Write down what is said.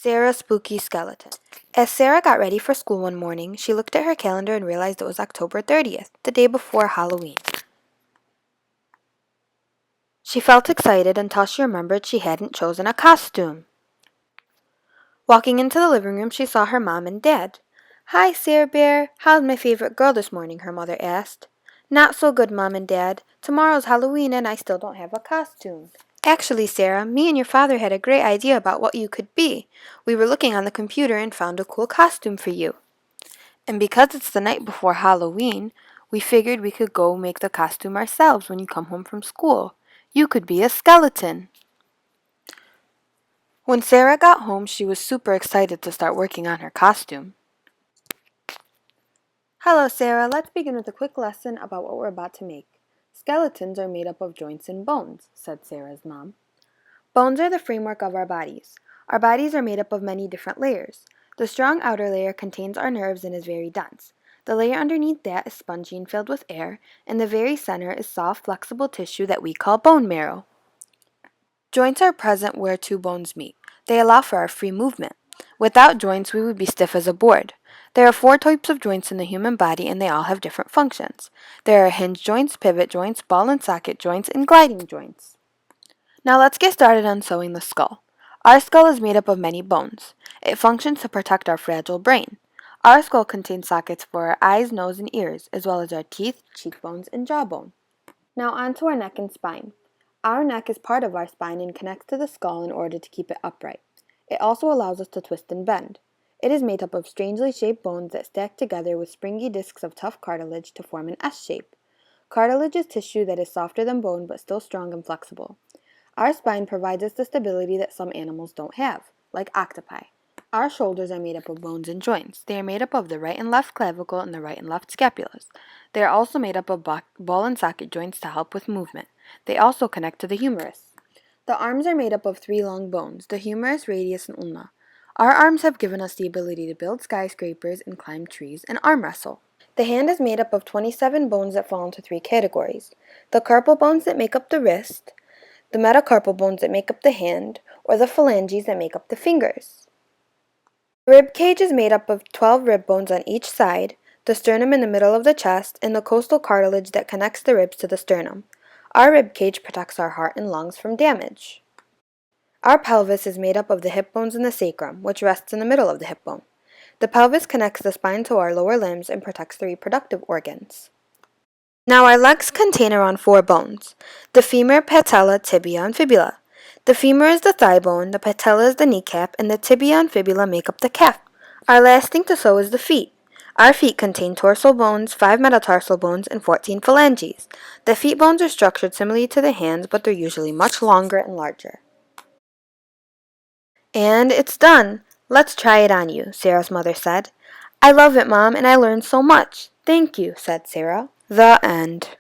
Sarah's spooky skeleton. As Sarah got ready for school one morning, she looked at her calendar and realized it was October 30th, the day before Halloween. She felt excited until she remembered she hadn't chosen a costume. Walking into the living room, she saw her mom and dad. "Hi, Sarah Bear. How's my favorite girl this morning?" her mother asked. "Not so good, Mom and Dad. Tomorrow's Halloween and I still don't have a costume." "Actually, Sarah, me and your father had a great idea about what you could be. We were looking on the computer and found a cool costume for you. And because it's the night before Halloween, we figured we could go make the costume ourselves when you come home from school. You could be a skeleton." When Sarah got home, she was super excited to start working on her costume. "Hello, Sarah. Let's begin with a quick lesson about what we're about to make. Skeletons are made up of joints and bones," said Sarah's mom. "Bones are the framework of our bodies. Our bodies are made up of many different layers. The strong outer layer contains our nerves and is very dense. The layer underneath that is spongy and filled with air, and the very center is soft, flexible tissue that we call bone marrow. Joints are present where two bones meet. They allow for our free movement. Without joints, we would be stiff as a board. There are 4 types of joints in the human body, and they all have different functions. There are hinge joints, pivot joints, ball and socket joints, and gliding joints. Now let's get started on sewing the skull. Our skull is made up of many bones. It functions to protect our fragile brain. Our skull contains sockets for our eyes, nose, and ears, as well as our teeth, cheekbones, and jawbone. Now on to our neck and spine. Our neck is part of our spine and connects to the skull in order to keep it upright. It also allows us to twist and bend. It is made up of strangely shaped bones that stack together with springy discs of tough cartilage to form an S shape. Cartilage is tissue that is softer than bone but still strong and flexible. Our spine provides us the stability that some animals don't have, like octopi. Our shoulders are made up of bones and joints. They are made up of the right and left clavicle and the right and left scapulas. They are also made up of ball and socket joints to help with movement. They also connect to the humerus. The arms are made up of 3 long bones, the humerus, radius, and ulna. Our arms have given us the ability to build skyscrapers and climb trees and arm wrestle. The hand is made up of 27 bones that fall into 3 categories: the carpal bones that make up the wrist, the metacarpal bones that make up the hand, or the phalanges that make up the fingers. The rib cage is made up of 12 rib bones on each side, the sternum in the middle of the chest, and the costal cartilage that connects the ribs to the sternum. Our rib cage protects our heart and lungs from damage. Our pelvis is made up of the hip bones and the sacrum, which rests in the middle of the hip bone. The pelvis connects the spine to our lower limbs and protects the reproductive organs. Now our legs contain around 4 bones: the femur, patella, tibia, and fibula. The femur is the thigh bone, the patella is the kneecap, and the tibia and fibula make up the calf. Our last thing to sew is the feet. Our feet contain tarsal bones, 5 metatarsal bones, and 14 phalanges. The feet bones are structured similarly to the hands, but they're usually much longer and larger. "And it's done. Let's try it on you," Sarah's mother said. "I love it, Mom, and I learned so much." "Thank you," said Sarah. The end.